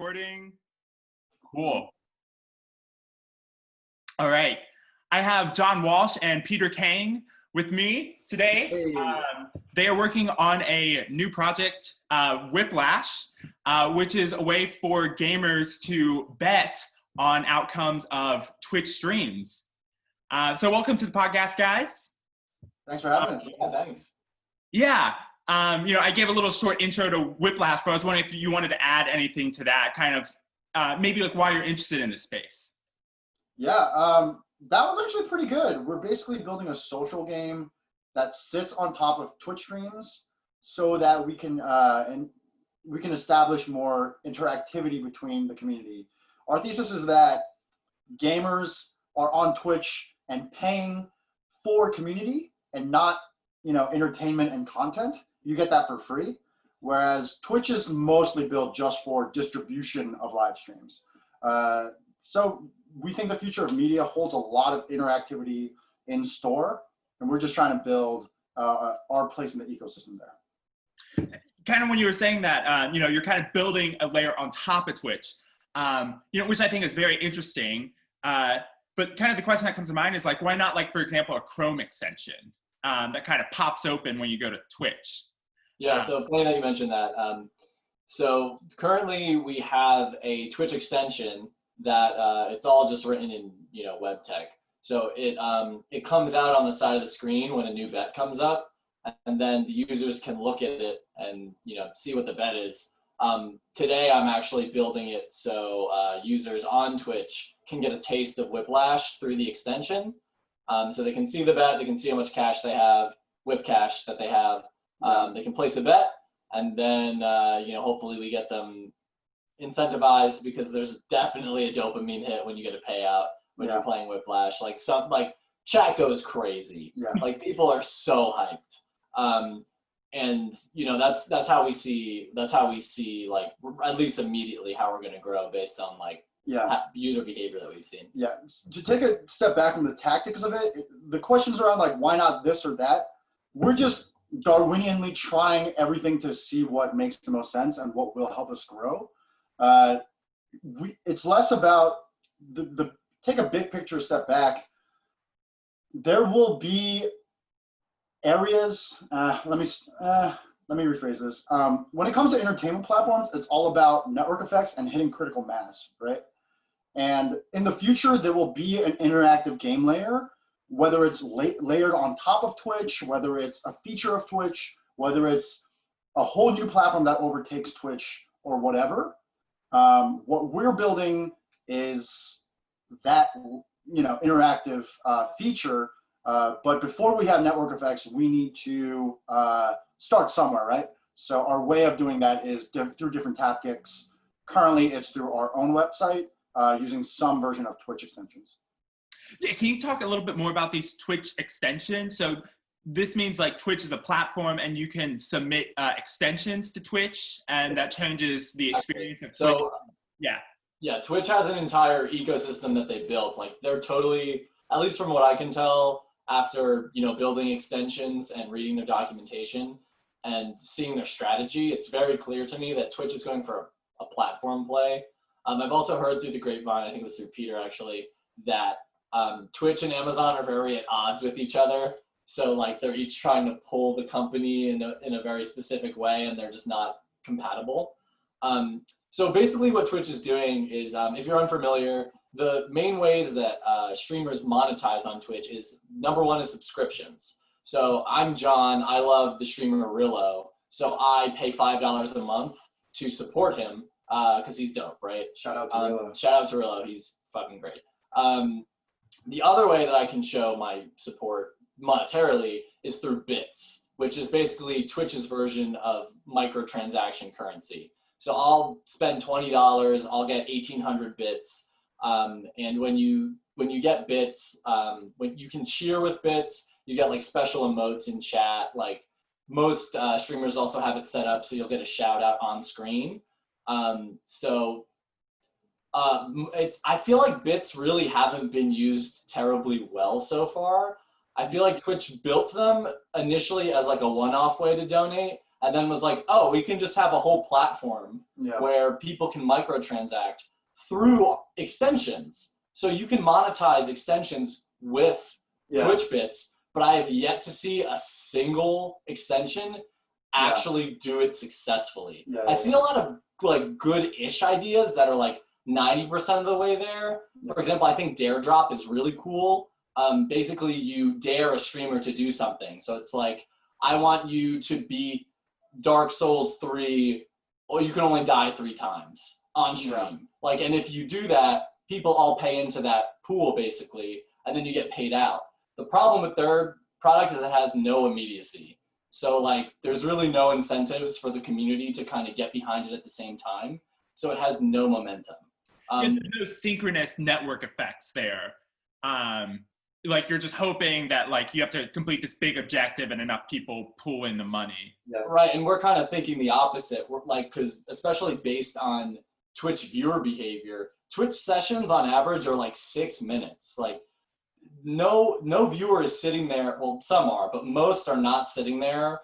recording. Cool. All right. I have Jon Walch and Peter Kang with me today. Hey. They are working on a new project, Whiplash, which is a way for gamers to bet on outcomes of Twitch streams. So welcome to the podcast, guys. Thanks for having us. Yeah, thanks. Yeah. I gave a little short intro to Whiplash, but I was wondering if you wanted to add anything to that, kind of maybe like why you're interested in this space. Yeah, that was actually pretty good. We're basically building a social game that sits on top of Twitch streams so that we can establish more interactivity between the community. Our thesis is that gamers are on Twitch and paying for community and not, entertainment and content. You get that for free. Whereas Twitch is mostly built just for distribution of live streams. So we think the future of media holds a lot of interactivity in store, and we're just trying to build our place in the ecosystem there. Kind of when you were saying that, you're kind of building a layer on top of Twitch, which I think is very interesting. But kind of the question that comes to mind is like, why not like, for example, a Chrome extension that kind of pops open when you go to Twitch? Yeah, so funny that you mentioned that. So currently we have a Twitch extension that it's all just written in web tech. So it comes out on the side of the screen when a new bet comes up, and then the users can look at it and see what the bet is. Today I'm actually building it so users on Twitch can get a taste of Whiplash through the extension. So they can see the bet, they can see how much cash they have, whip cash that they have. They can place a bet, and then hopefully we get them incentivized, because there's definitely a dopamine hit when you get a payout when you're playing Whiplash. Like chat goes crazy. Yeah. Like people are so hyped. And that's how we see like at least immediately how we're going to grow based on like user behavior that we've seen. Yeah. To take a step back from the tactics of it, the questions around like why not this or that, we're just Darwinianly trying everything to see what makes the most sense and what will help us grow. It's less about the take a big picture step back. There will be areas. Let me rephrase this. When it comes to entertainment platforms, it's all about network effects and hitting critical mass, right? And in the future, there will be an interactive game layer, whether it's layered on top of Twitch, whether it's a feature of Twitch, whether it's a whole new platform that overtakes Twitch or whatever. What we're building is that interactive feature, but before we have network effects, we need to start somewhere, right? So our way of doing that is through different tactics. Currently, it's through our own website using some version of Twitch extensions. Yeah, can you talk a little bit more about these Twitch extensions? So this means like Twitch is a platform and you can submit extensions to Twitch, and that changes the experience of Twitch. So yeah, Twitch has an entire ecosystem that they built. Like they're totally, at least from what I can tell, after building extensions and reading their documentation and seeing their strategy, it's very clear to me that Twitch is going for a platform play. I've also heard through the grapevine, I think it was through Peter actually, that Twitch and Amazon are very at odds with each other. So like they're each trying to pull the company in a very specific way, and they're just not compatible. So basically what Twitch is doing is, if you're unfamiliar, the main ways that streamers monetize on Twitch is, number one is subscriptions. So I'm John, I love the streamer Rillo, so I pay $5 a month to support him because he's dope, right? Shout out to Rillo. Shout out to Rillo, he's fucking great. The other way that I can show my support monetarily is through bits, which is basically Twitch's version of microtransaction currency. So I'll spend $20, I'll get 1,800 bits, and when you get bits, when you can cheer with bits, you get like special emotes in chat. Like most streamers also have it set up so you'll get a shout out on screen. I feel like bits really haven't been used terribly well so far. I feel like Twitch built them initially as like a one-off way to donate, and then was like, oh, we can just have a whole platform Yeah. where people can microtransact through extensions. So you can monetize extensions with Twitch bits, but I have yet to see a single extension actually do it successfully. I've seen a lot of like good-ish ideas that are like 90% of the way there. For example, I think Dare Drop is really cool. Basically, you dare a streamer to do something. So it's like, I want you to beat Dark Souls 3, or you can only die 3 times on stream. Yeah. Like, and if you do that, people all pay into that pool basically, and then you get paid out. The problem with their product is it has no immediacy. So like, there's really no incentives for the community to kind of get behind it at the same time. So it has no momentum. There's no synchronous network effects there. Like you're just hoping that like you have to complete this big objective and enough people pull in the money. Yeah. Right, and we're kind of thinking the opposite. We're like, because especially based on Twitch viewer behavior, Twitch sessions on average are like 6 minutes. Like no viewer is sitting there. Well, some are, but most are not sitting there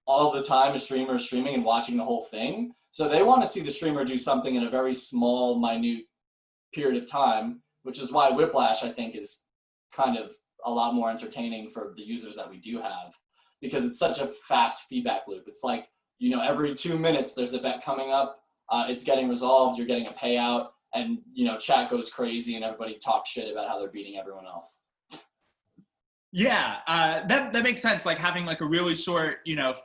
all the time. A streamer is streaming and watching the whole thing. So they want to see the streamer do something in a very small, minute period of time, which is why Whiplash, I think, is kind of a lot more entertaining for the users that we do have, because it's such a fast feedback loop. It's like, you know, every 2 minutes there's a bet coming up, it's getting resolved, you're getting a payout, and, you know, chat goes crazy and everybody talks shit about how they're beating everyone else. Yeah, that makes sense. Like having like a really short, you know,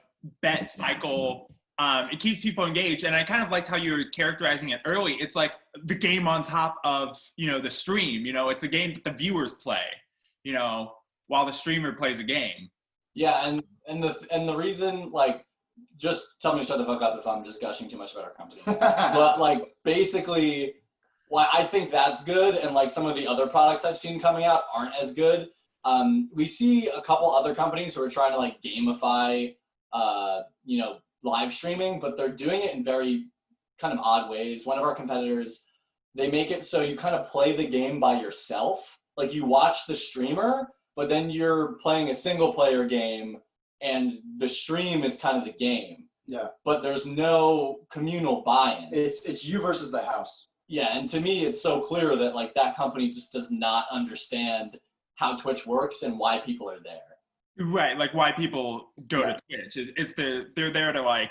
bet cycle, it keeps people engaged. And I kind of liked how you were characterizing it early. It's like the game on top of, you know, the stream. You know, it's a game that the viewers play, you know, while the streamer plays a game. Yeah, and the reason, like, just tell me to shut the fuck up if I'm just gushing too much about our company. But like, basically, why I think that's good, and like some of the other products I've seen coming out aren't as good. We see a couple other companies who are trying to like gamify, you know, live streaming, but they're doing it in very kind of odd ways. One of our competitors, they make it so you kind of play the game by yourself. Like you watch the streamer, but then you're playing a single player game and the stream is kind of the game. Yeah. But there's no communal buy-in. It's you versus the house. Yeah, and to me, it's so clear that like that company just does not understand how Twitch works and why people are there. Right, like why people go to Twitch. It's they're there to like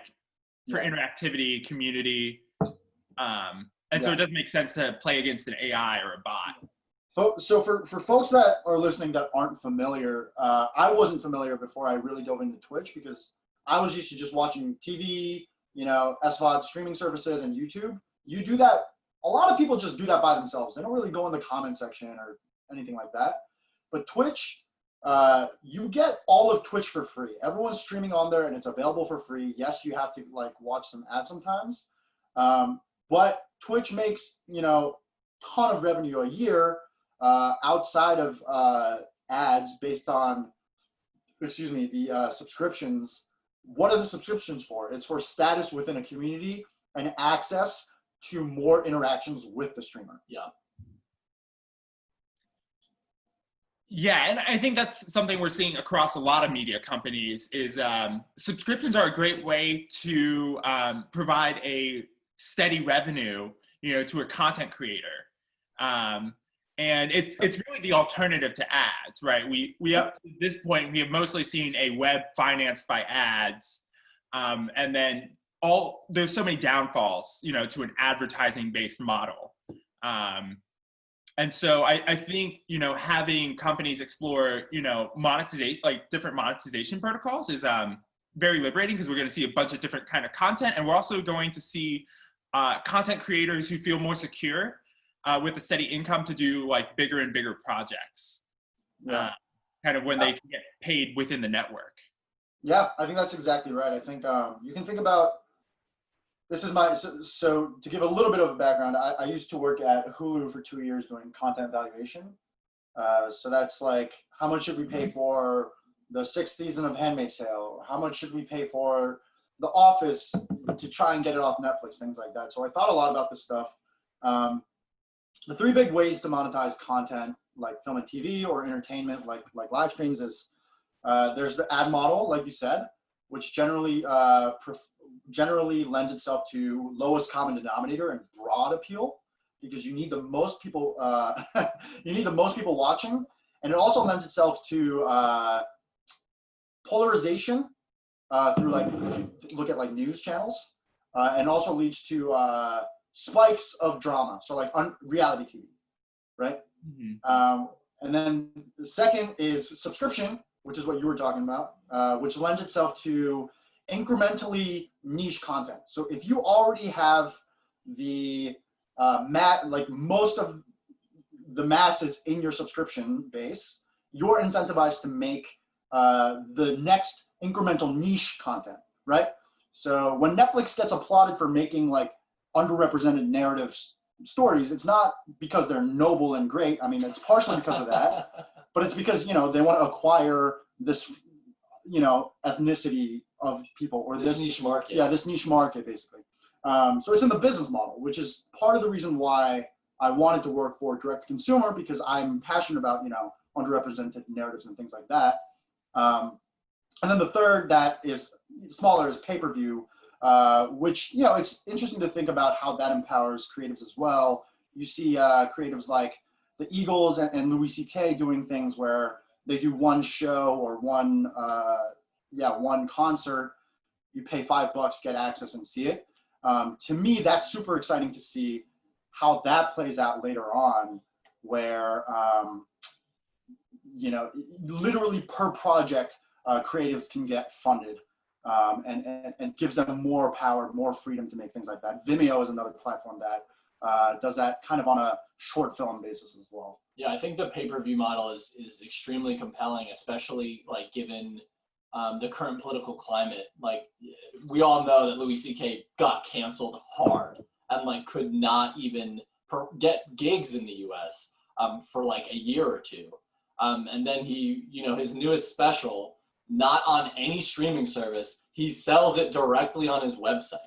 for interactivity, community, and so it doesn't make sense to play against an AI or a bot. So for folks that are listening that aren't familiar, I wasn't familiar before I really dove into Twitch because I was used to just watching TV, you know, SVOD streaming services and YouTube. You do that. A lot of people just do that by themselves. They don't really go in the comment section or anything like that. But Twitch, you get all of Twitch for free. Everyone's streaming on there and it's available for free. Yes, you have to like watch some ads sometimes. But Twitch makes, you know, ton of revenue a year outside of ads based on, the subscriptions. What are the subscriptions for? It's for status within a community and access to more interactions with the streamer. Yeah. Yeah, and I think that's something we're seeing across a lot of media companies is subscriptions are a great way to provide a steady revenue, you know, to a content creator. And it's really the alternative to ads, right? We up to this point, we have mostly seen a web financed by ads. And then there's so many downfalls, you know, to an advertising based model. And so I think, you know, having companies explore, you know, monetization, like different monetization protocols is very liberating because we're going to see a bunch of different kind of content. And we're also going to see content creators who feel more secure with a steady income to do like bigger and bigger projects. Yeah. Kind of when they can get paid within the network. Yeah, I think that's exactly right. I think you can think about, this is my, so to give a little bit of a background, I used to work at Hulu for 2 years doing content valuation. So that's like, how much should we pay for the 6th season of Handmaid's Tale? How much should we pay for The Office to try and get it off Netflix, things like that. So I thought a lot about this stuff. The 3 big ways to monetize content, like film and TV or entertainment, like live streams, is there's the ad model, like you said. which generally lends itself to lowest common denominator and broad appeal, because you need the most people you need the most people watching, and it also lends itself to polarization through, like, if you look at like news channels, and also leads to spikes of drama, so like reality TV, right? And then the second is subscription, which is what you were talking about, which lends itself to incrementally niche content. So if you already have the like most of the masses in your subscription base, you're incentivized to make the next incremental niche content, right? So when Netflix gets applauded for making like underrepresented narratives stories, it's not because they're noble and great. I mean, it's partially because of that, but it's because, you know, they want to acquire this, you know, ethnicity of people, or this niche market. Yeah, this niche market, basically. So it's in the business model, which is part of the reason why I wanted to work for direct to consumer, because I'm passionate about, you know, underrepresented narratives and things like that. And then the third that is smaller is pay-per-view, which, you know, it's interesting to think about how that empowers creatives as well. You see creatives like the Eagles and Louis C.K. doing things where they do one show or one concert, you pay $5, get access and see it. To me, that's super exciting to see how that plays out later on, where, you know, literally per project, creatives can get funded, and gives them more power, more freedom to make things like that. Vimeo is another platform that does that kind of on a short film basis as well. Yeah, I think the pay-per-view model is extremely compelling, especially like given the current political climate. Like, we all know that Louis C.K. got canceled hard and like could not even get gigs in the U.S. For like a year or two. And then he, you know, his newest special, not on any streaming service, he sells it directly on his website.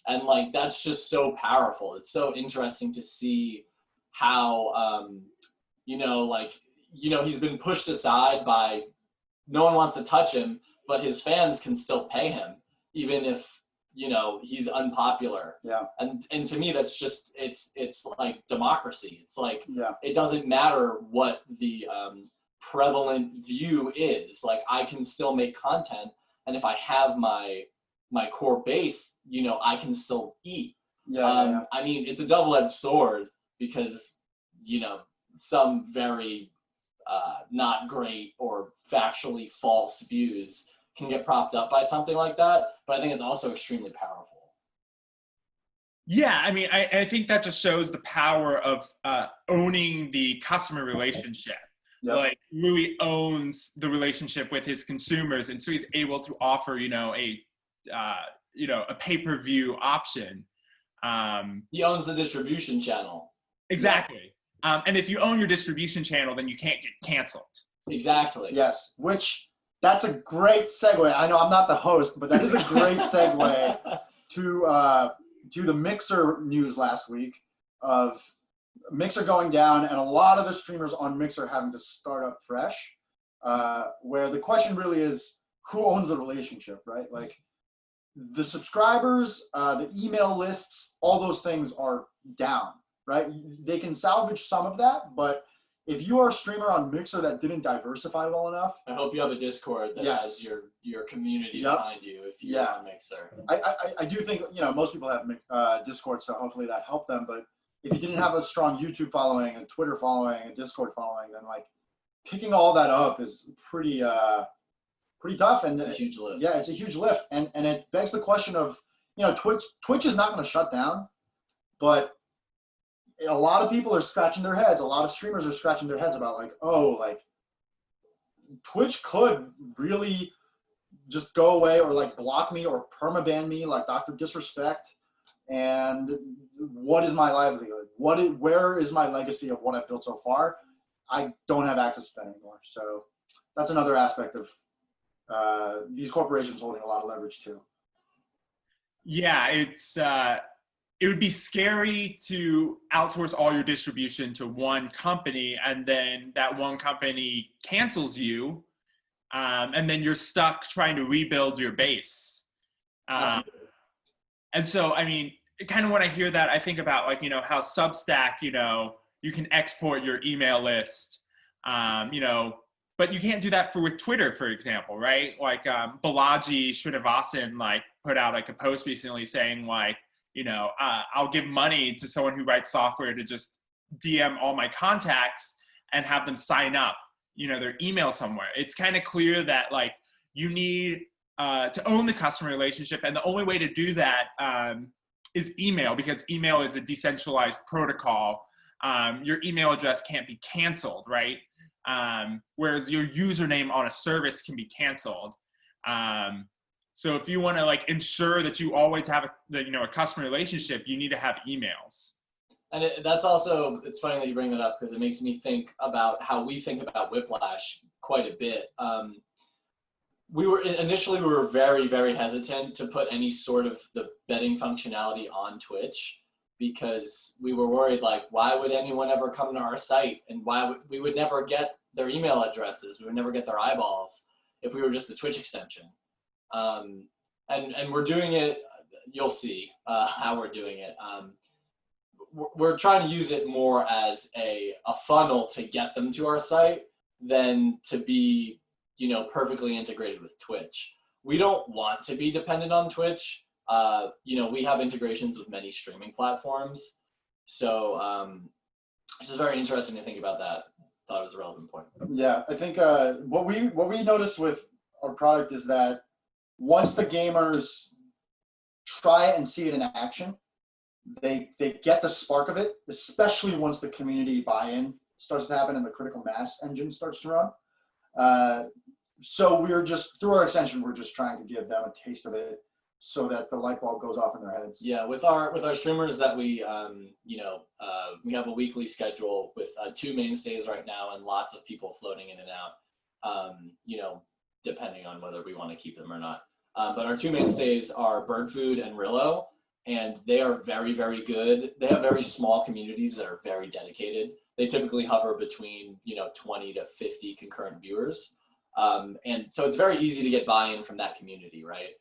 And like, that's just so powerful. It's so interesting to see how, you know, like, you know, he's been pushed aside by, no one wants to touch him, but his fans can still pay him, even if, you know, he's unpopular. Yeah. And to me, that's just, it's like democracy. It's like, yeah. It doesn't matter what the prevalent view is. Like, I can still make content, and if I have my core base, you know, I can still eat. Yeah. I mean, it's a double-edged sword, because, you know, some very not great or factually false views can get propped up by something like that, but I think it's also extremely powerful. Yeah, I mean, I think that just shows the power of owning the customer relationship. Yep. Like, Louis owns the relationship with his consumers, and so he's able to offer, you know, a pay-per-view option. He owns the distribution channel. Exactly. And if you own your distribution channel, then you can't get canceled. Exactly. Yes, that's a great segue. I know I'm not the host, but that is a great segue to the Mixer news last week, of Mixer going down and a lot of the streamers on Mixer having to start up fresh, where the question really is, who owns the relationship, right? Like, the subscribers, the email lists, all those things are down, right? They can salvage some of that, but if you are a streamer on Mixer that didn't diversify well enough, I hope you have a Discord that yes. has your community Yep. behind you if you're on Mixer. I do think, you know, most people have Discord, so hopefully that helped them. But if you didn't have a strong YouTube following, a Twitter following, a Discord following, then like picking all that up is pretty tough. And it's a huge lift. Yeah, it's a huge lift, and it begs the question of, you know, Twitch is not going to shut down, but a lot of people are scratching their heads. A lot of streamers are scratching their heads about like, oh, like Twitch could really just go away, or like block me or permaban me like Dr. Disrespect. And what is my livelihood? Where is my legacy of what I've built so far? I don't have access to that anymore. So that's another aspect of these corporations holding a lot of leverage too. Yeah, it would be scary to outsource all your distribution to one company, and then that one company cancels you, and then you're stuck trying to rebuild your base. And so, I mean, kind of when I hear that, I think about like, how Substack, you can export your email list, but you can't do that with Twitter, for example, right? Like Balaji Srinivasan like put out like a post recently saying like, I'll give money to someone who writes software to just DM all my contacts and have them sign up, their email somewhere. It's kind of clear that like you need to own the customer relationship. And the only way to do that is email, because email is a decentralized protocol. Your email address can't be canceled, right? Whereas your username on a service can be canceled. So if you want to like ensure that you always have a customer relationship, you need to have emails. And that's also, it's funny that you bring that up because it makes me think about how we think about Whiplash quite a bit. We were very, very hesitant to put any sort of the betting functionality on Twitch because we were worried, like, why would anyone ever come to our site? And we would never get their email addresses. We would never get their eyeballs if we were just a Twitch extension. And we're doing it, you'll see how we're doing it. We're trying to use it more as a funnel to get them to our site than to be, perfectly integrated with Twitch. We don't want to be dependent on Twitch. We have integrations with many streaming platforms. So it's just very interesting to think about that. Thought it was a relevant point. Yeah, I think what we noticed with our product is that once the gamers try and see it in action, they get the spark of it, especially once the community buy-in starts to happen and the critical mass engine starts to run. So we're just, through our extension, we're just trying to give them a taste of it so that the light bulb goes off in their heads. Yeah, with our streamers that we we have a weekly schedule with 2 mainstays right now and lots of people floating in and out, depending on whether we want to keep them or not. But our 2 mainstays are Bird Food and Rillo, and they are very, very good. They have very small communities that are very dedicated. They typically hover between 20 to 50 concurrent viewers. And so it's very easy to get buy-in from that community, right?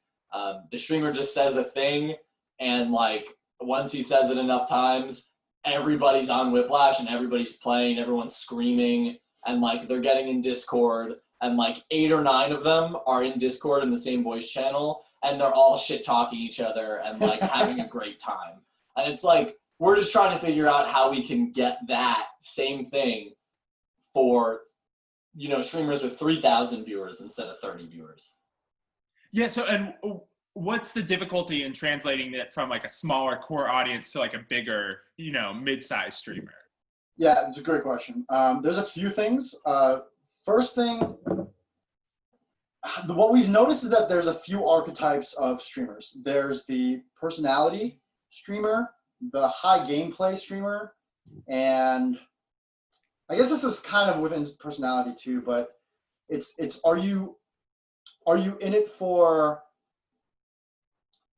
The streamer just says a thing, and like once he says it enough times, everybody's on Whiplash and everybody's playing, everyone's screaming, and like they're getting in Discord, and like 8 or 9 of them are in Discord in the same voice channel, and they're all shit talking each other and like having a great time. And it's like we're just trying to figure out how we can get that same thing for streamers with 3,000 viewers instead of 30 viewers. Yeah. So, and what's the difficulty in translating it from like a smaller core audience to like a bigger, mid-sized streamer? Yeah, it's a great question. There's a few things. First thing, what we've noticed is that there's a few archetypes of streamers. There's the personality streamer, the high gameplay streamer, and I guess this is kind of within personality too, but it's are you in it for,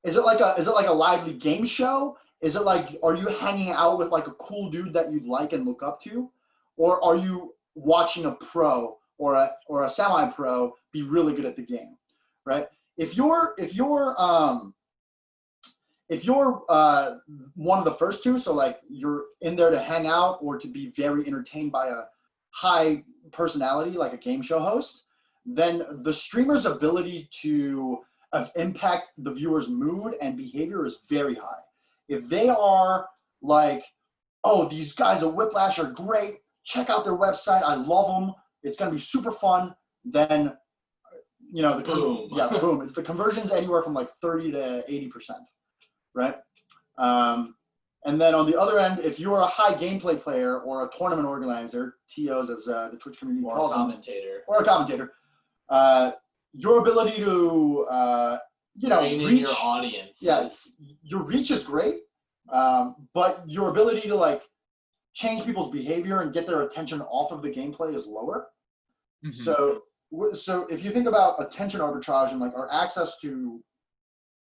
is it like a lively game show? Is it like, are you hanging out with like a cool dude that you'd like and look up to? Or are you watching a pro or a semi-pro be really good at the game, right? If you're one of the first two, so like you're in there to hang out or to be very entertained by a high personality like a game show host, then the streamer's ability to impact the viewer's mood and behavior is very high. If they are like, oh, these guys at Whiplash are great, check out their website, I love them, it's going to be super fun, then boom. Boom. It's the conversions anywhere from like 30 to 80%. Right? And then on the other end, if you're a high gameplay player or a tournament organizer, TOs as the Twitch community calls them, or a commentator, your ability to, reach your audience. Yes, your reach is great, but your ability to like change people's behavior and get their attention off of the gameplay is lower. Mm-hmm. So if you think about attention arbitrage and like our access to,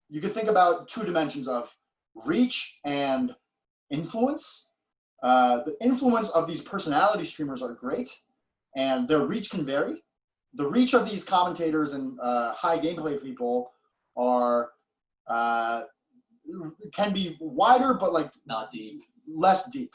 you could think about 2 dimensions of reach and influence. The influence of these personality streamers are great, and their reach can vary. the reach of these commentators and high gameplay people are can be wider, but like Not deep. less deep.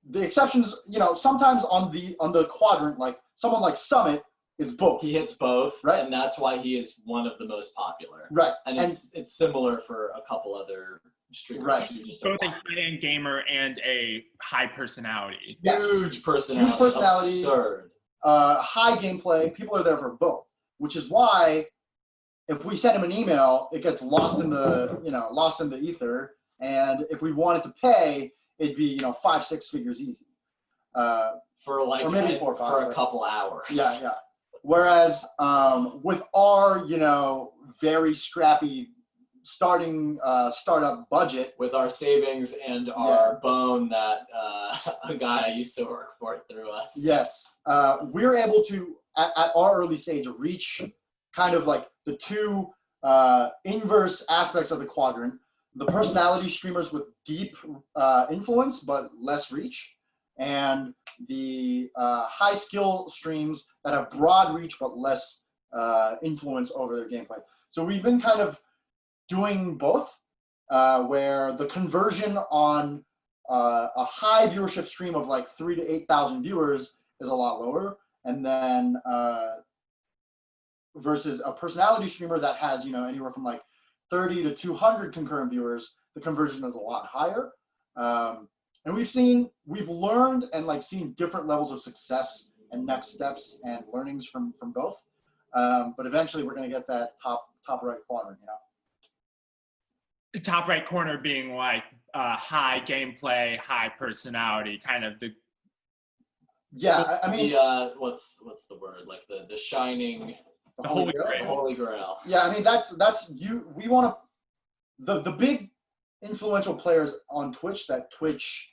The exceptions, sometimes on the quadrant, like someone like Summit is both. He hits both, right? And that's why he is one of the most popular. Right. And it's similar for a couple other streamers. Right. Both a high-end gamer and a high personality. Yes. Huge personality. Huge personality. Absurd. High gameplay. People are there for both, which is why if we send him an email, it gets lost in the ether. And if we wanted to pay, it'd be 5-6 figures easy. For like or maybe 4 or 5, for a right? couple hours. Yeah. Whereas with our very scrappy startup budget, with our savings and our bone that a guy I used to work for threw us. yes, we're able to at our early stage reach kind of like the two inverse aspects of the quadrant: the personality streamers with deep influence but less reach, and the high skill streams that have broad reach but less influence over their gameplay. So we've been kind of doing both, where the conversion on a high viewership stream of like 3,000 to 8,000 viewers is a lot lower, and then versus a personality streamer that has anywhere from like 30 to 200 concurrent viewers, the conversion is a lot higher. And we've learned and like seen different levels of success and next steps and learnings from both. But eventually we're going to get that top right quadrant, The top right corner being like high gameplay, high personality, kind of the. Yeah, I mean, what's the word? Like the shining, The Holy Grail. the Holy Grail. Yeah, I mean that's you. We want to the big influential players on Twitch that Twitch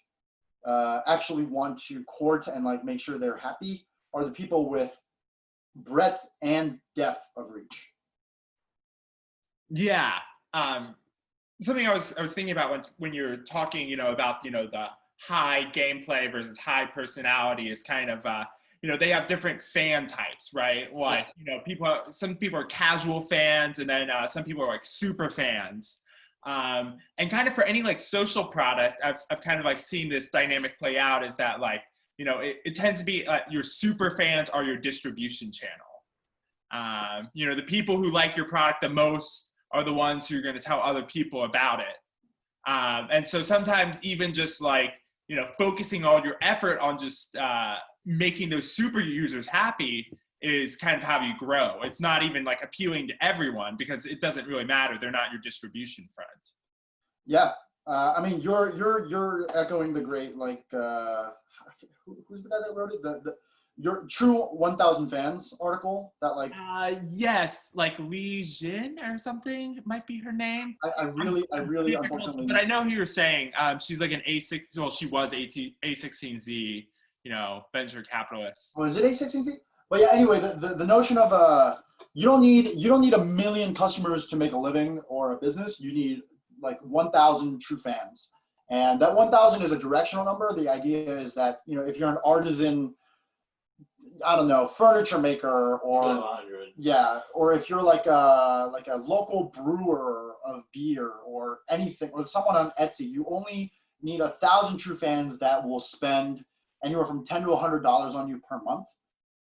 actually want to court and like make sure they're happy are the people with breadth and depth of reach. Yeah. Something I was thinking about when you're talking, about the high gameplay versus high personality is kind of they have different fan types, right? Like some people are casual fans, and then some people are like super fans. And kind of for any like social product, I've kind of like seen this dynamic play out is that like it tends to be your super fans are your distribution channel. The people who like your product the most are the ones who are going to tell other people about it. And so sometimes even just like, focusing all your effort on just making those super users happy is kind of how you grow. It's not even like appealing to everyone because it doesn't really matter. They're not your distribution friend. Yeah. I mean, you're echoing the great, like, who's the guy that wrote it? Your True 1000 Fans article that like yes, like Li Jin or something might be her name. I really unfortunately, but I know who you're saying. She's like an A6. Well, she was A16Z, venture capitalist. Oh, is it A16Z? But yeah, anyway, the notion of you don't need a million customers to make a living or a business. You need like 1,000 true fans, and that 1,000 is a directional number. The idea is that if you're an artisan, I don't know, furniture maker, or or if you're like a local brewer of beer or anything, or someone on Etsy, you only need 1,000 true fans that will spend anywhere from $10 to $100 on you per month,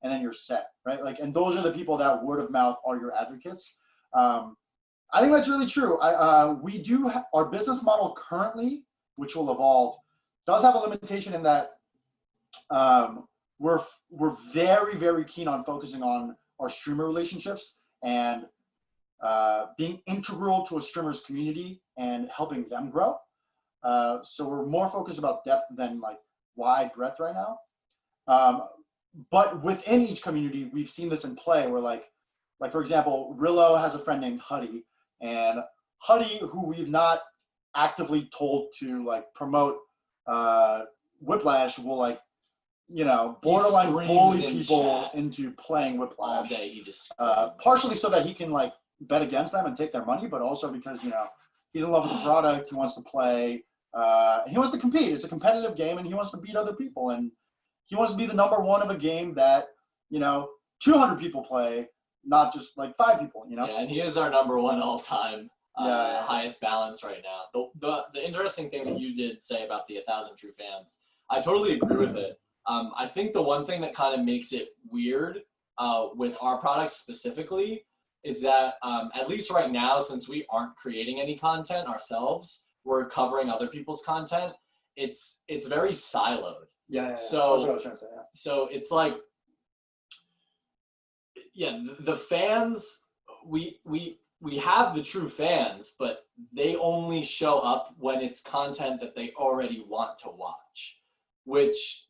and then you're set, right? Like, and those are the people that word of mouth are your advocates. I think that's really true. We do our business model currently, which will evolve, does have a limitation in that. We're very, very keen on focusing on our streamer relationships and being integral to a streamer's community and helping them grow. So we're more focused about depth than like wide breadth right now. But within each community, we've seen this in play where like for example, Rillo has a friend named Huddy, and Huddy, who we've not actively told to like promote Whiplash, will like borderline bully people into playing Whiplash all day. He just partially so that he can like bet against them and take their money, but also because he's in love with the product, he wants to play, and he wants to compete. It's a competitive game, and he wants to beat other people, and he wants to be the number one of a game that 200 people play, not just like 5 people, you know? Yeah, and he is our number one all-time Yeah. highest balance right now. The interesting thing that you did say about the 1,000 true fans, I totally agree with it. I think the one thing that kind of makes it weird with our product specifically is that at least right now, since we aren't creating any content ourselves, we're covering other people's content. It's very siloed. Yeah. So that's what I was trying to say. Yeah. So it's like, yeah, the fans, we have the true fans, but they only show up when it's content that they already want to watch, which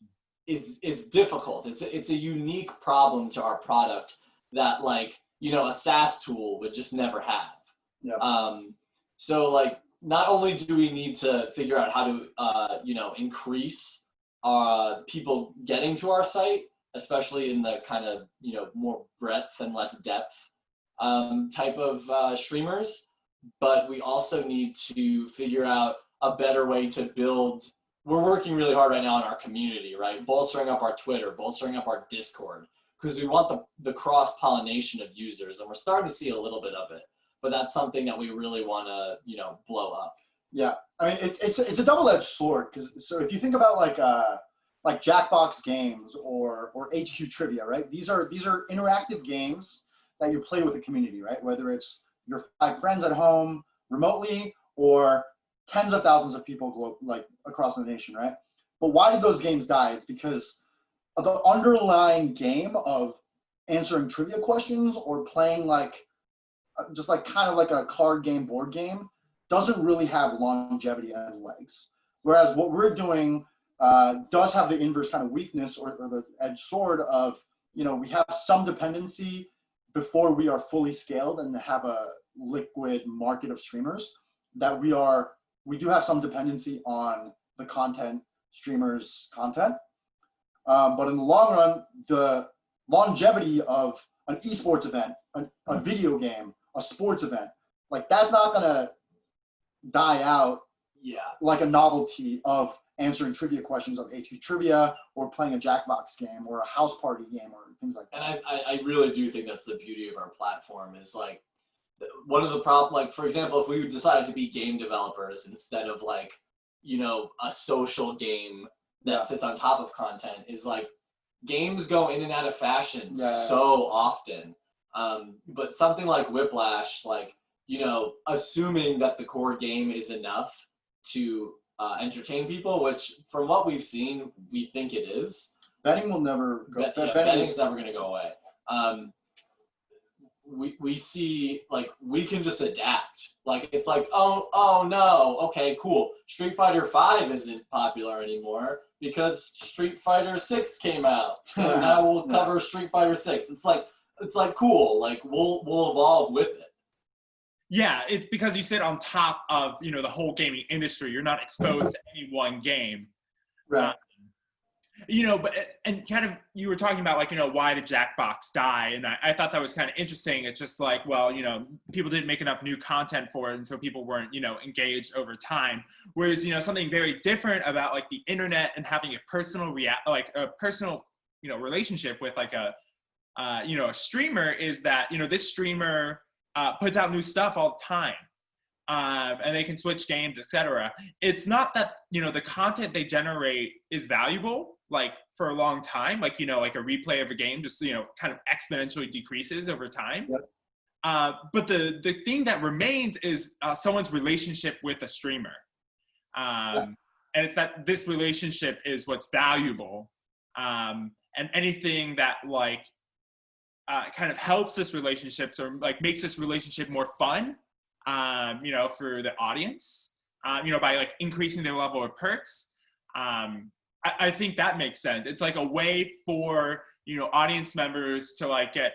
is difficult. It's a unique problem to our product that, like, you know, a SaaS tool would just never have. Yeah. So like, not only do we need to figure out how to you know, increase people getting to our site, especially in the kind of, you know, more breadth and less depth type of streamers, but we also need to figure out a better way to build. We're working really hard right now on our community, right? Bolstering up our Twitter, bolstering up our Discord, because we want the cross-pollination of users, and we're starting to see a little bit of it, but that's something that we really want to, you know, blow up. Yeah, I mean, it's a double-edged sword, because so if you think about like Jackbox games or HQ Trivia, right? These are interactive games that you play with a community, right? Whether it's your 5 friends at home remotely or tens of thousands of people like across the nation, right? But why did those games die? It's because of the underlying game of answering trivia questions or playing like just like kind of like a card game, board game, doesn't really have longevity and legs. Whereas what we're doing does have the inverse kind of weakness or the edge sword of, you know, we have some dependency before we are fully scaled and have a liquid market of streamers, that we do have some dependency on the content, streamers' content. But in the long run, the longevity of an esports event, a video game, a sports event, like that's not gonna die out. Yeah. Like a novelty of answering trivia questions of HQ Trivia or playing a Jackbox game or a house party game or things like that. And I really do think that's the beauty of our platform, is like, one of the problems, like, for example, if we decided to be game developers instead of like, you know, a social game that sits on top of content, is like, games go in and out of fashion so often. But something like Whiplash, like, you know, assuming that the core game is enough to entertain people, which from what we've seen, we think it is. Betting will never go. Betting's never going to go away. We see, like, we can just adapt. Like, it's like, oh no, okay, cool. Street Fighter V isn't popular anymore because Street Fighter 6 came out. So now we'll cover Street Fighter 6. It's like cool. Like, we'll evolve with it. Yeah, it's because you sit on top of, you know, the whole gaming industry. You're not exposed to any one game. Right. You know, but, and kind of, you were talking about, like, you know, why did Jackbox die? And I thought that was kind of interesting. It's just like, well, you know, people didn't make enough new content for it, and so people weren't, you know, engaged over time. Whereas, you know, something very different about, like, the internet and having a personal you know, relationship with, like, a, you know, a streamer, is that, you know, this streamer puts out new stuff all the time. And they can switch games, etc. It's not that, you know, the content they generate is valuable, like, for a long time, like, you know, like a replay of a game just, you know, kind of exponentially decreases over time. Yep. But the thing that remains is someone's relationship with a streamer. And it's that this relationship is what's valuable. And anything that, like, kind of helps this relationship, or like makes this relationship more fun, you know, for the audience, you know, by like increasing their level of perks. I think that makes sense. It's like a way for, you know, audience members to like get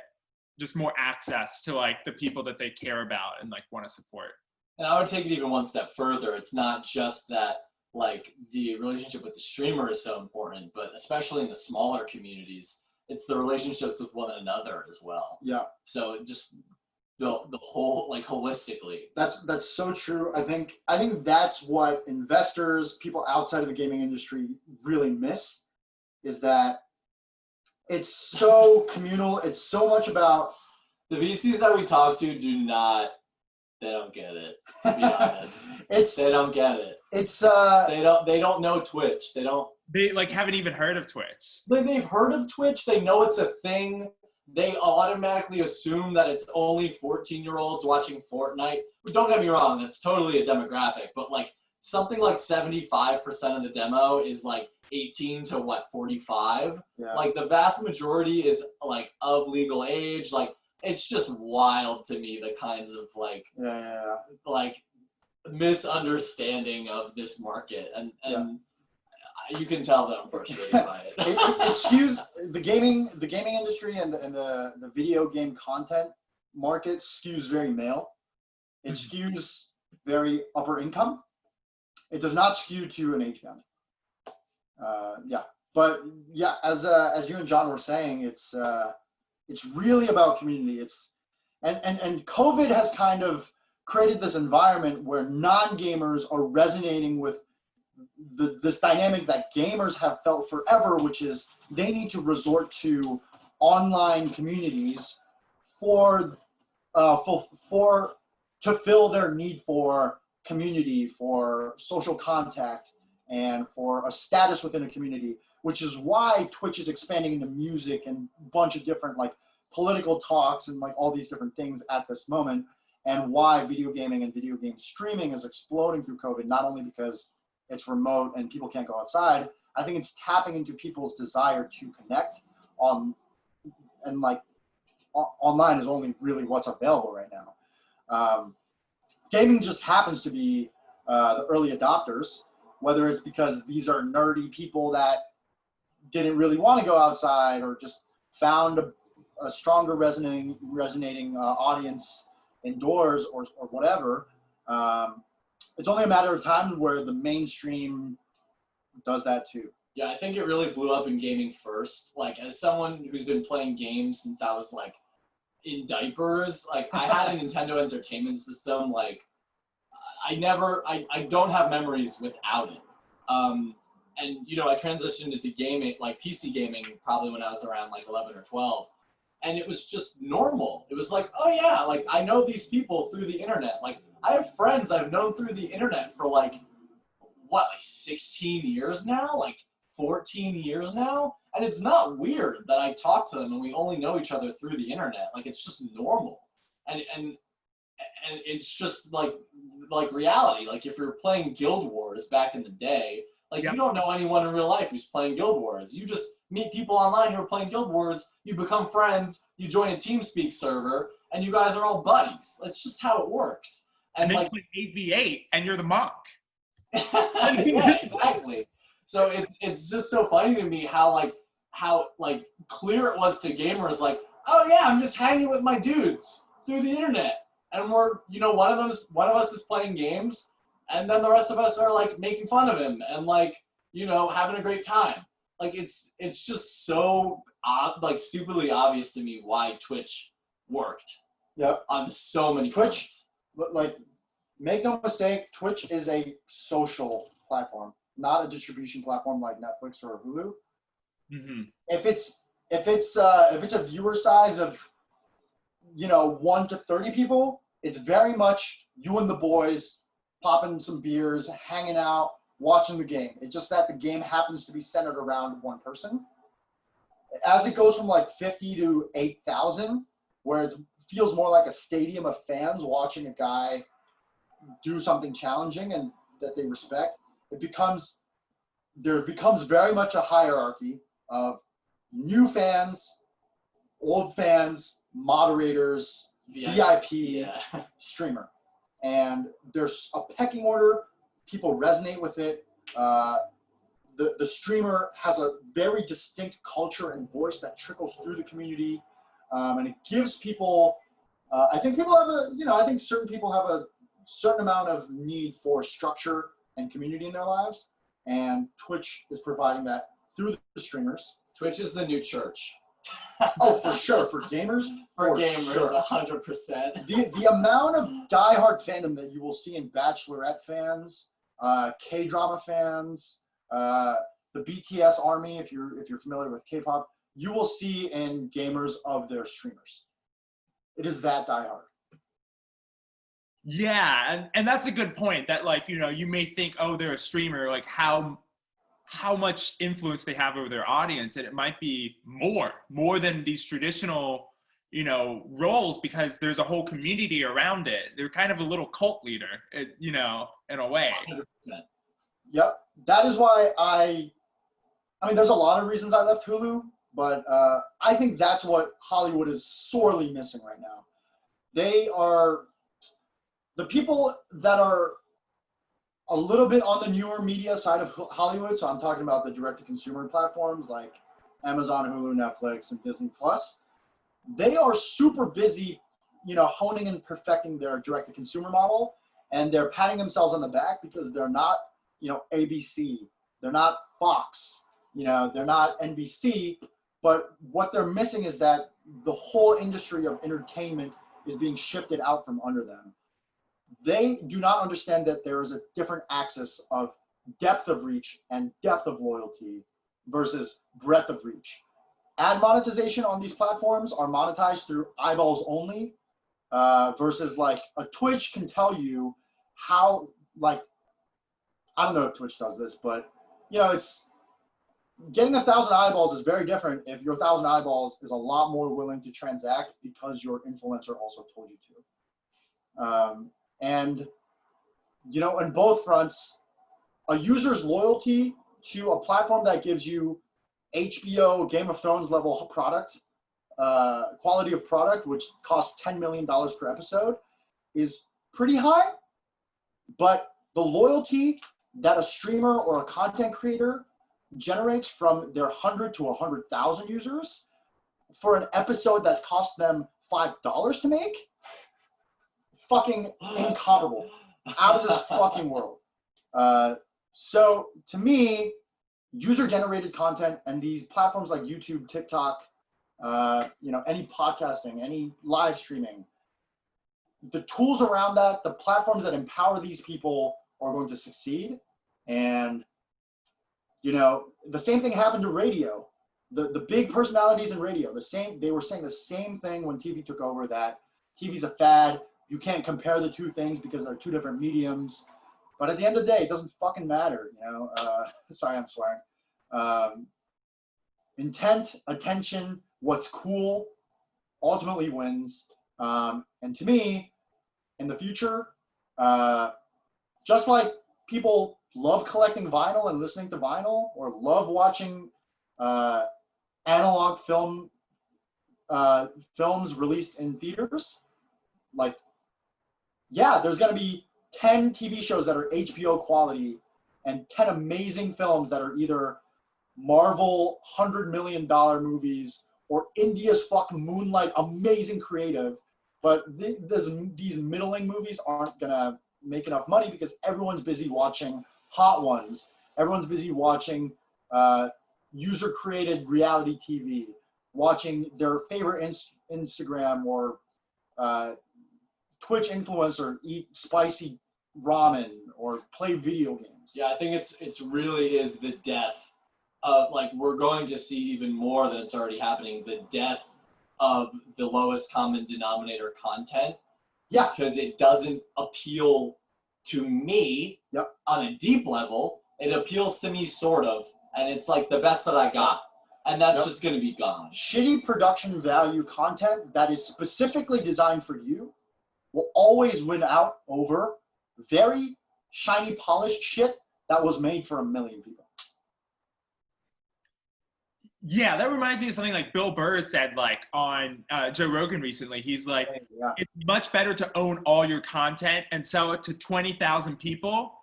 just more access to like the people that they care about and like want to support. And I would take it even one step further. It's not just that, like, the relationship with the streamer is so important, but especially in the smaller communities, it's the relationships with one another as well. Yeah. So just the whole, like, holistically. That's so true. I think that's what investors, people outside of the gaming industry really miss, is that It's so communal. It's so much about the VCs that we talk to they don't get it, to be honest. They don't get it. It's they don't know Twitch. They like haven't even heard of Twitch. They've heard of Twitch. They know it's a thing. They automatically assume that it's only 14-year-olds watching Fortnite. But don't get me wrong, that's totally a demographic. But like something like 75% of the demo is like 18 to 45. Yeah. Like the vast majority is like of legal age. Like it's just wild to me, the kinds of like like misunderstanding of this market, and you can tell that I'm frustrated by it. It skews the gaming industry and the video game content market skews very male. It skews very upper income. It does not skew to an age band. But yeah, as you and John were saying, it's really about community. And COVID has kind of created this environment where non-gamers are resonating with this dynamic that gamers have felt forever, which is they need to resort to online communities to fill their need for community, for social contact, and for a status within a community, which is why Twitch is expanding into music and a bunch of different like political talks and like all these different things at this moment, and why video gaming and video game streaming is exploding through COVID, not only because it's remote and people can't go outside. I think it's tapping into people's desire to connect and like online is only really what's available right now. Gaming just happens to be the early adopters, whether it's because these are nerdy people that didn't really want to go outside or just found a stronger resonating audience indoors or whatever. It's only a matter of time where the mainstream does that too. Yeah, I think it really blew up in gaming first. Like, as someone who's been playing games since I was like in diapers, like I had a Nintendo Entertainment System. Like, I don't have memories without it. And you know, I transitioned into gaming, like PC gaming, probably when I was around like 11 or 12. And it was just normal. It was like, oh yeah, like I know these people through the internet. Like I have friends I've known through the internet for like 16 years now, like 14 years now. And it's not weird that I talk to them and we only know each other through the internet. Like it's just normal. And it's just like reality. Like if you're playing Guild Wars back in the day, like you don't know anyone in real life who's playing Guild Wars. You just meet people online who are playing Guild Wars, you become friends, you join a TeamSpeak server, and you guys are all buddies. That's just how it works. And then like you play 8v8 and you're the monk. yeah, exactly. So it's just so funny to me how clear it was to gamers, like, oh yeah, I'm just hanging with my dudes through the internet. And we're, you know, one of us is playing games, and then the rest of us are like making fun of him and like, you know, having a great time. Like it's just so stupidly obvious to me why Twitch worked. Yep. On so many Twitch, fronts. like, make no mistake, Twitch is a social platform, not a distribution platform like Netflix or Hulu. Mm-hmm. If it's a viewer size of, you know, 1 to 30 people, it's very much you and the boys popping some beers, hanging out, watching the game. It's just that the game happens to be centered around one person. As it goes from like 50 to 8,000, where it feels more like a stadium of fans watching a guy do something challenging and that they respect, there becomes very much a hierarchy of new fans, old fans, moderators, VIP, streamer. And there's a pecking order. People resonate with it. The streamer has a very distinct culture and voice that trickles through the community. And it gives people, I think certain people have a certain amount of need for structure and community in their lives. And Twitch is providing that through the streamers. Twitch is the new church. Oh, for sure. For gamers? For gamers, sure. 100%. The amount of diehard fandom that you will see in Bachelorette fans, K-drama fans, the BTS army, if you're familiar with K-pop, you will see in gamers of their streamers. It is that diehard. Yeah, and that's a good point. That like, you know, you may think, oh, they're a streamer, like how much influence they have over their audience, and it might be more than these traditional, you know, roles, because there's a whole community around it. They're kind of a little cult leader, you know, in a way. 100%. Yep, that is why I mean, there's a lot of reasons I left Hulu, but I think that's what Hollywood is sorely missing right now. They are the people that are a little bit on the newer media side of Hollywood. So I'm talking about the direct-to-consumer platforms like Amazon, Hulu, Netflix, and Disney Plus. They are super busy, you know, honing and perfecting their direct-to-consumer model, and they're patting themselves on the back because they're not, you know, ABC, they're not Fox, you know, they're not NBC. But what they're missing is that the whole industry of entertainment is being shifted out from under them. They do not understand that there is a different axis of depth of reach and depth of loyalty versus breadth of reach. Ad monetization on these platforms are monetized through eyeballs only, versus like a Twitch can tell you how, like, I don't know if Twitch does this, but you know, it's getting 1,000 eyeballs is very different if your 1,000 eyeballs is a lot more willing to transact because your influencer also told you to. And, you know, on both fronts, a user's loyalty to a platform that gives you HBO, Game of Thrones level product, quality of product, which costs $10 million per episode, is pretty high. But the loyalty that a streamer or a content creator generates from their 100 to 100,000 users for an episode that costs them $5 to make, fucking incomparable, out of this fucking world. So to me, user-generated content and these platforms like YouTube, TikTok, you know, any podcasting, any live streaming, the tools around that, the platforms that empower these people are going to succeed. And, you know, the same thing happened to radio. The big personalities in radio, they were saying the same thing when TV took over, that TV's a fad. You can't compare the two things because they're two different mediums. But at the end of the day, it doesn't fucking matter, you know. Sorry, I'm swearing. Intent, attention, what's cool, ultimately wins. And to me, in the future, just like people love collecting vinyl and listening to vinyl, or love watching analog films released in theaters, like, yeah, there's going to be 10 TV shows that are HBO quality and 10 amazing films that are either Marvel $100 million movies or India's fucking Moonlight, amazing creative. But these middling movies aren't going to make enough money because everyone's busy watching Hot Ones. Everyone's busy watching user-created reality TV, watching their favorite Instagram or Twitch influencer eat spicy ramen or play video games. Yeah, I think it's really is the death of, like, we're going to see even more than it's already happening, the death of the lowest common denominator content. Yeah. Because it doesn't appeal to me on a deep level. It appeals to me sort of, and it's like the best that I got. And that's just going to be gone. Shitty production value content that is specifically designed for you will always win out over very shiny, polished shit that was made for 1 million people. Yeah, that reminds me of something like Bill Burr said, like on Joe Rogan recently. He's like, it's much better to own all your content and sell it to 20,000 people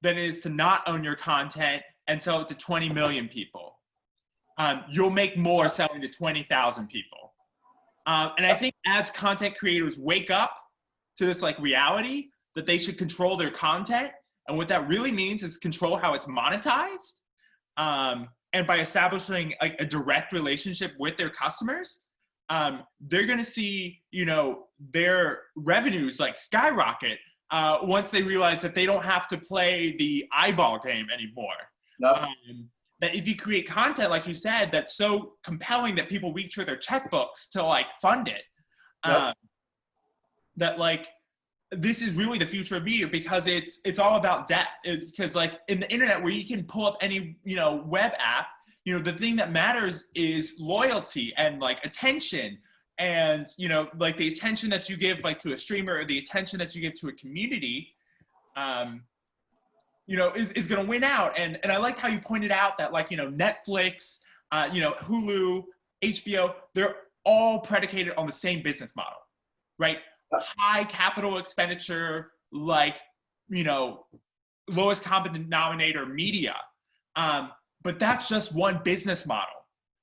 than it is to not own your content and sell it to 20 million people. You'll make more selling to 20,000 people. And I think as content creators wake up to this like reality that they should control their content, and what that really means is control how it's monetized. And by establishing a direct relationship with their customers, they're going to see, you know, their revenues like skyrocket once they realize that they don't have to play the eyeball game anymore. that if you create content, like you said, that's so compelling that people reach for their checkbooks to like fund it, Yep. that like this is really the future of media, because it's all about depth. Because like in the internet, where you can pull up any web app, the thing that matters is loyalty and like attention, and like the attention that you give like to a streamer, or the attention that you give to a community, is going to win out. And I like how you pointed out that like Netflix, Hulu, HBO, they're all predicated on the same business model, right? High capital expenditure, like lowest common denominator media. But that's just one business model.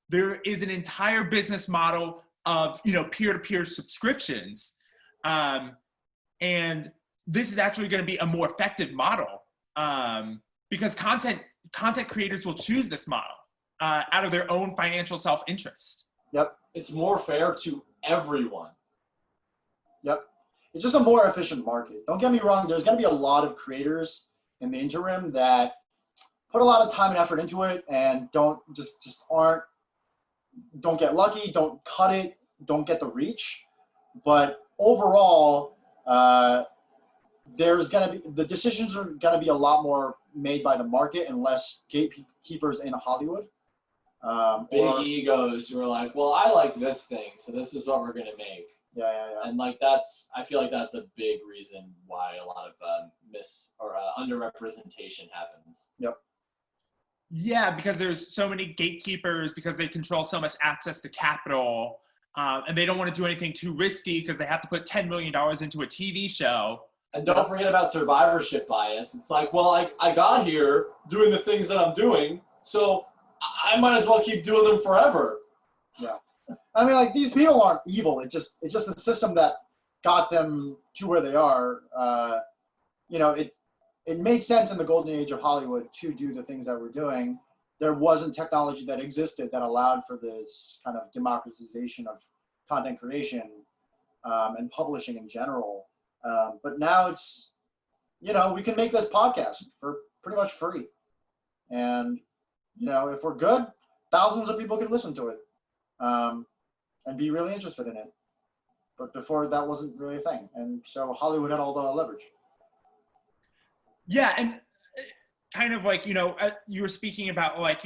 There is an entire business model of peer-to-peer subscriptions, and this is actually going to be a more effective model, because content creators will choose this model out of their own financial self-interest. Yep. It's more fair to everyone. Yep. It's just a more efficient market. Don't get me wrong. There's going to be a lot of creators in the interim that put a lot of time and effort into it and don't get lucky, don't cut it, don't get the reach. But overall, the decisions are going to be a lot more made by the market and less gatekeepers in Hollywood. Big egos who are like, well, I like this thing, so this is what we're going to make. Yeah. And like I feel like that's a big reason why a lot of underrepresentation happens. Yep. Yeah, because there's so many gatekeepers, because they control so much access to capital, and they don't want to do anything too risky because they have to put $10 million into a TV show. And don't forget about survivorship bias. It's like, well, I got here doing the things that I'm doing, so I might as well keep doing them forever. Yeah. I mean, like, these people aren't evil. It's just a system that got them to where they are. It made sense in the golden age of Hollywood to do the things that we're doing. There wasn't technology that existed that allowed for this kind of democratization of content creation and publishing in general. But now it's, we can make this podcast for pretty much free. And, if we're good, thousands of people can listen to it and be really interested in it. But before, that wasn't really a thing. And so Hollywood had all the leverage. Yeah, and kind of like, you were speaking about like,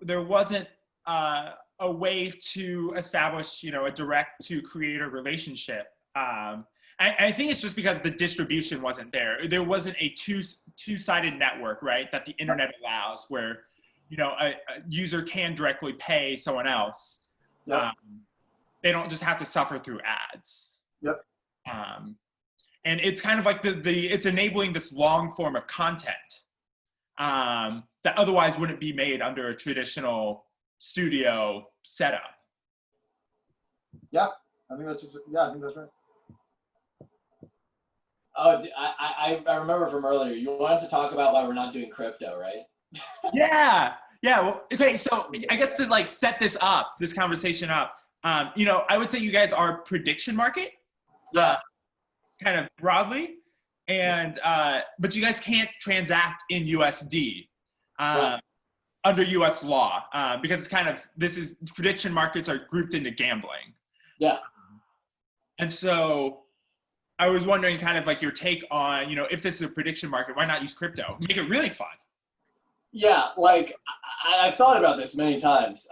there wasn't a way to establish, a direct to creator relationship. I think it's just because the distribution wasn't there. There wasn't a two-sided network, right, that the internet allows, where, a user can directly pay someone else. Yep. They don't just have to suffer through ads. Yep. And it's kind of like it's enabling this long form of content that otherwise wouldn't be made under a traditional studio setup. Yeah, I think that's right. Oh, I remember from earlier, you wanted to talk about why we're not doing crypto, right? Yeah. Well, okay. So I guess to like set this conversation up, I would say you guys are prediction market. Yeah. Kind of broadly, and but you guys can't transact in USD under US law, because it's prediction markets are grouped into gambling. Yeah. And so I was wondering kind of like your take on, if this is a prediction market, why not use crypto? Make it really fun. Yeah, like I've thought about this many times.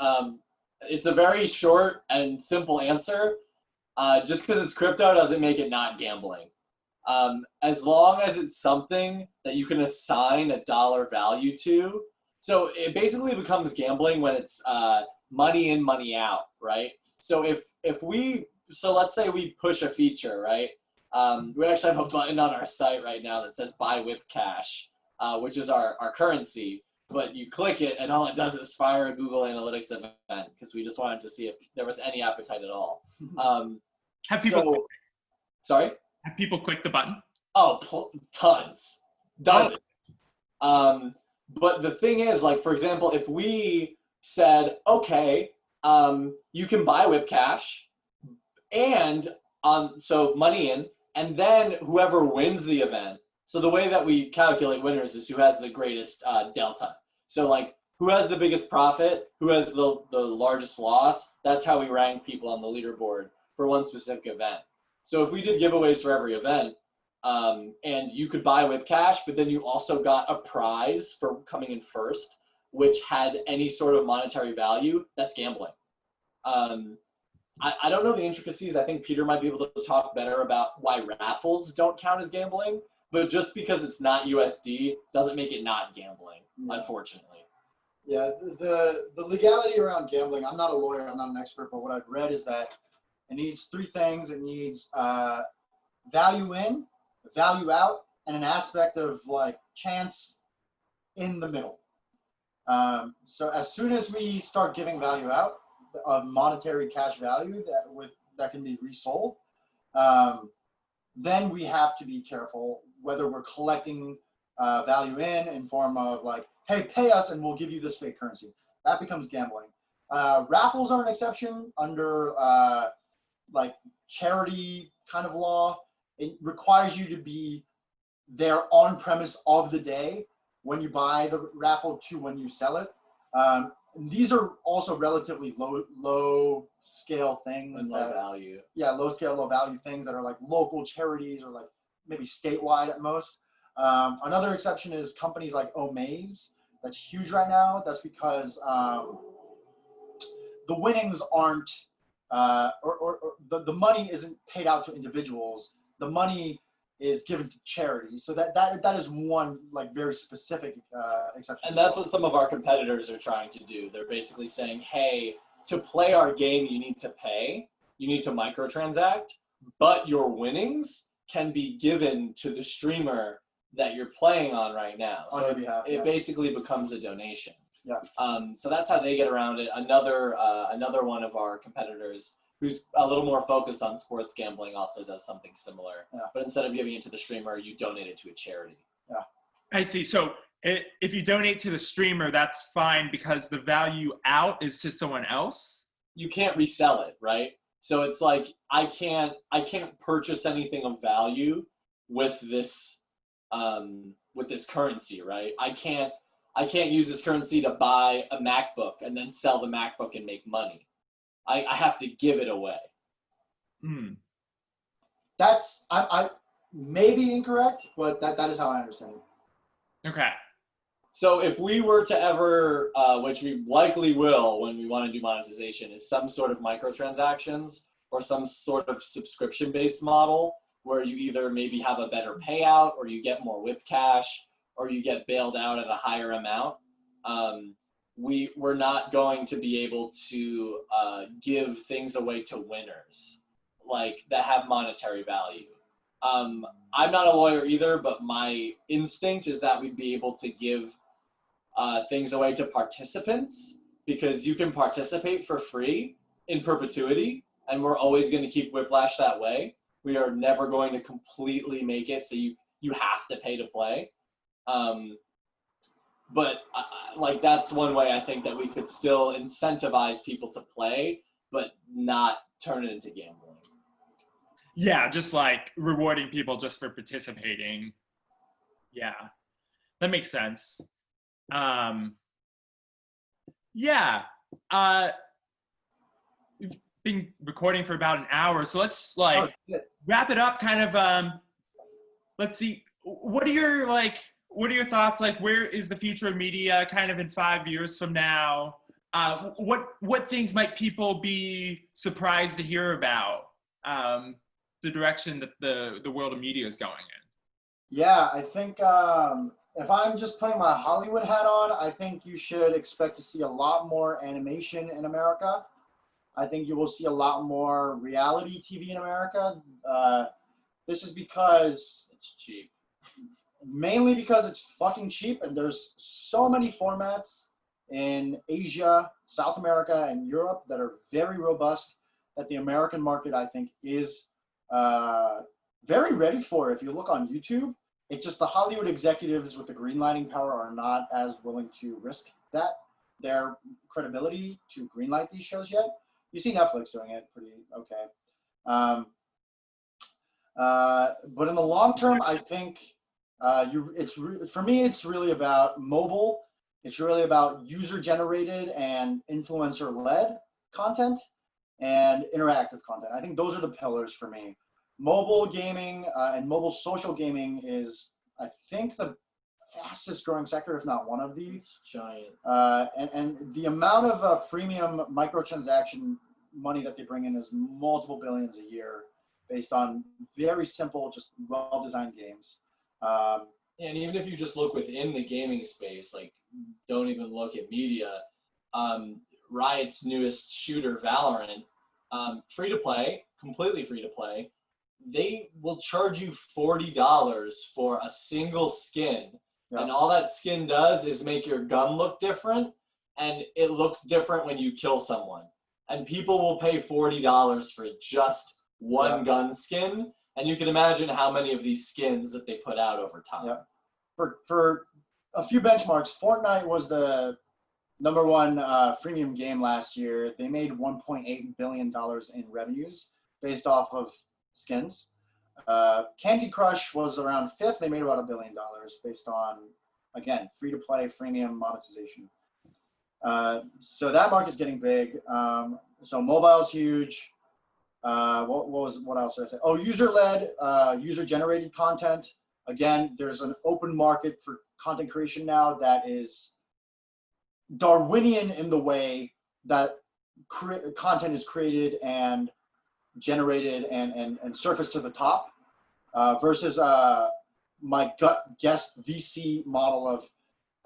It's a very short and simple answer. Just because it's crypto doesn't make it not gambling. As long as it's something that you can assign a dollar value to. So it basically becomes gambling when it's money in, money out, right? So let's say we push a feature, right? We actually have a button on our site right now that says buy with cash, which is our currency. But you click it and all it does is fire a Google Analytics event because we just wanted to see if there was any appetite at all. Have people Have people click the button? Oh, tons. Dozens. But the thing is, like, for example, if we said, okay, you can buy with cash and so money in, and then whoever wins the event. So the way that we calculate winners is who has the greatest delta. So like who has the biggest profit, who has the largest loss. That's how we rank people on the leaderboard for one specific event. So if we did giveaways for every event, and you could buy with cash, but then you also got a prize for coming in first, which had any sort of monetary value, that's gambling. I don't know the intricacies. I think Peter might be able to talk better about why raffles don't count as gambling, but just because it's not USD doesn't make it not gambling, unfortunately. Yeah, the legality around gambling, I'm not a lawyer, I'm not an expert, but what I've read is that it needs three things. It needs value in, value out, and an aspect of like chance in the middle. So as soon as we start giving value out of monetary cash value that can be resold, then we have to be careful whether we're collecting value in form of like, hey, pay us and we'll give you this fake currency. That becomes gambling. Raffles are an exception under like charity kind of law. It requires you to be there on premise of the day when you buy the raffle to when you sell it. These are also relatively low scale things. Low value. Yeah, low scale, low value things that are like local charities or like maybe statewide at most. Another exception is companies like Omaze. That's huge right now. That's because the winnings aren't, or the money isn't paid out to individuals. The money is given to charity. So that is one like very specific exception. And that's what some of our competitors are trying to do. They're basically saying, hey, to play our game, you need to pay, you need to microtransact, but your winnings can be given to the streamer that you're playing on right now. On so your behalf, it basically becomes a donation. Yeah. So that's how they get around it. Another one of our competitors who's a little more focused on sports gambling also does something similar. Yeah. But instead of giving it to the streamer, you donate it to a charity. Yeah. I see. So if you donate to the streamer, that's fine because the value out is to someone else. You can't resell it, right? So it's like I can't purchase anything of value with this currency, right? I can't use this currency to buy a MacBook and then sell the MacBook and make money. I have to give it away. That's I may be incorrect, but that is how I understand it. Okay. So if we were to ever, which we likely will when we want to do monetization, is some sort of microtransactions or some sort of subscription-based model where you either maybe have a better payout or you get more whip cash or you get bailed out at a higher amount. We're not going to be able to give things away to winners like that have monetary value. I'm not a lawyer either, but my instinct is that we'd be able to give things away to participants because you can participate for free in perpetuity, and we're always going to keep Whiplash that way. We are never going to completely make it so you have to pay to play. But like that's one way I think that we could still incentivize people to play, but not turn it into gambling. Yeah, just like rewarding people just for participating. Yeah, that makes sense. Yeah, we've been recording for about an hour, so let's like wrap it up. Kind of. Let's see. What are your thoughts? Like, where is the future of media kind of in 5 years from now? What things might people be surprised to hear about? The direction that the world of media is going in. Yeah, I think if I'm just putting my Hollywood hat on, I think you should expect to see a lot more animation in America. I think you will see a lot more reality TV in America. This is because It's cheap. Mainly because it's fucking cheap, and there's so many formats in Asia, South America, and Europe that are very robust that the American market, I think, is very ready for. If you look on YouTube, it's just the Hollywood executives with the greenlighting power are not as willing to risk their credibility to greenlight these shows yet. You see Netflix doing it pretty okay. But in the long term, I think for me, it's really about mobile It's really about user-generated and influencer-led content and interactive content. I think those are the pillars for me. Mobile gaming and mobile social gaming is, I think, the fastest growing sector, if not one of the. It's giant. And the amount of freemium microtransaction money that they bring in is multiple billions a year based on very simple, just well-designed games. And even if you just look within the gaming space, like don't even look at media, Riot's newest shooter, Valorant, free to play, completely free to play. They will charge you $40 for a single skin. Yeah. And all that skin does is make your gun look different, and it looks different when you kill someone. And people will pay $40 for just one gun skin, and you can imagine how many of these skins that they put out over time. Yeah. For a few benchmarks, Fortnite was the #1 freemium game last year. They made $1.8 billion in revenues based off of skins. Candy Crush was around 5th. They made about $1 billion based on, again, free-to-play, freemium monetization. So that market's getting big. So mobile's huge. What else did I say? Oh, user-led, user-generated content. Again, there's an open market for content creation now that is Darwinian in the way that content is created and generated and surfaced to the top versus my gut guess VC model of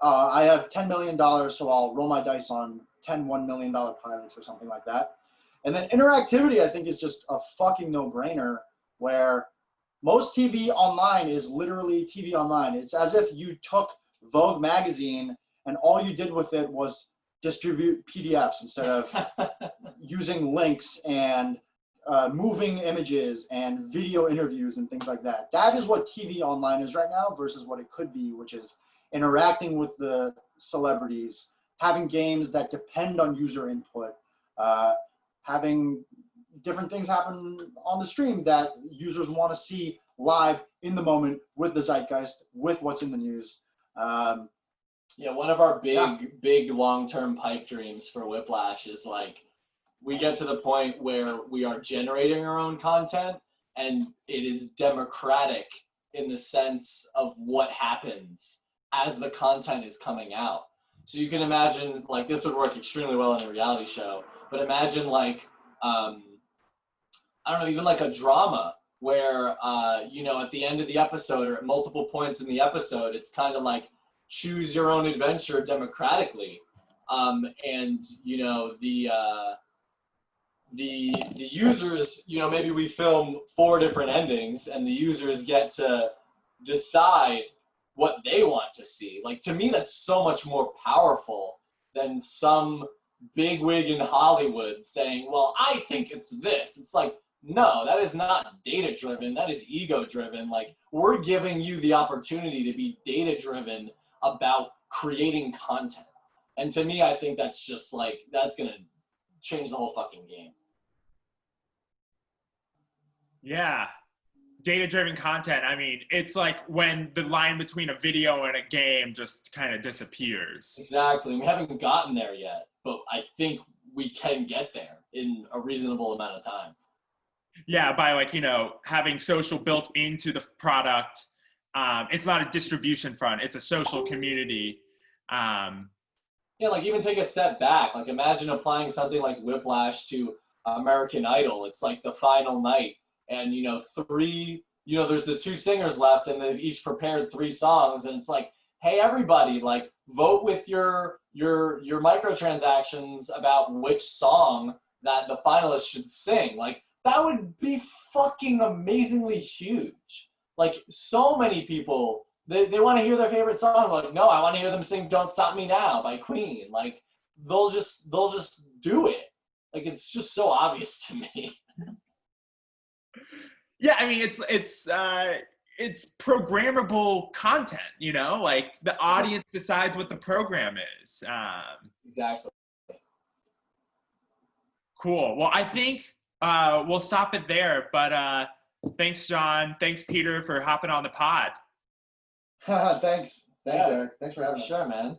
I have $10 million, so I'll roll my dice on 10 $1 million pilots or something like that. And then interactivity, I think, is just a fucking no-brainer, where most TV online is literally TV online. It's as if you took Vogue magazine and all you did with it was distribute PDFs instead of using links and moving images and video interviews and things like that. That is what TV online is right now versus what it could be, which is interacting with the celebrities, having games that depend on user input, having different things happen on the stream that users want to see live in the moment with the zeitgeist, with what's in the news. Yeah, one of our big long-term pipe dreams for Whiplash is like, we get to the point where we are generating our own content and it is democratic in the sense of what happens as the content is coming out. So you can imagine, like, this would work extremely well in a reality show, but imagine like, I don't know, even like a drama where, you know, at the end of the episode or at multiple points in the episode, it's kind of like choose your own adventure democratically. And, you know, the users, you know, maybe we film 4 different endings and the users get to decide what they want to see. Like, to me, that's so much more powerful than some bigwig in Hollywood saying, well, I think it's this. It's like, no, that is not data-driven. That is ego-driven. Like, we're giving you the opportunity to be data-driven about creating content. And to me, I think that's just like, that's going to change the whole fucking game. Yeah. Data-driven content. I mean, it's like when the line between a video and a game just kind of disappears. Exactly. We haven't gotten there yet, but I think we can get there in a reasonable amount of time. Yeah, by like, you know, having social built into the product. It's not a distribution front. It's a social community. Yeah, like even take a step back. Like imagine applying something like Whiplash to American Idol. It's like the final night. And, you know, there's the 2 singers left and they've each prepared 3 songs. And it's like, hey, everybody, like vote with your microtransactions about which song that the finalists should sing. Like that would be fucking amazingly huge. Like so many people, they want to hear their favorite song. Like, no, I want to hear them sing Don't Stop Me Now by Queen. Like they'll just do it. Like it's just so obvious to me. Yeah, I mean, it's programmable content, you know, like the audience decides what the program is. Exactly. Cool. Well, I think we'll stop it there, but thanks, John. Thanks, Peter, for hopping on the pod. Thanks, Eric. Thanks for having us. Sure, man.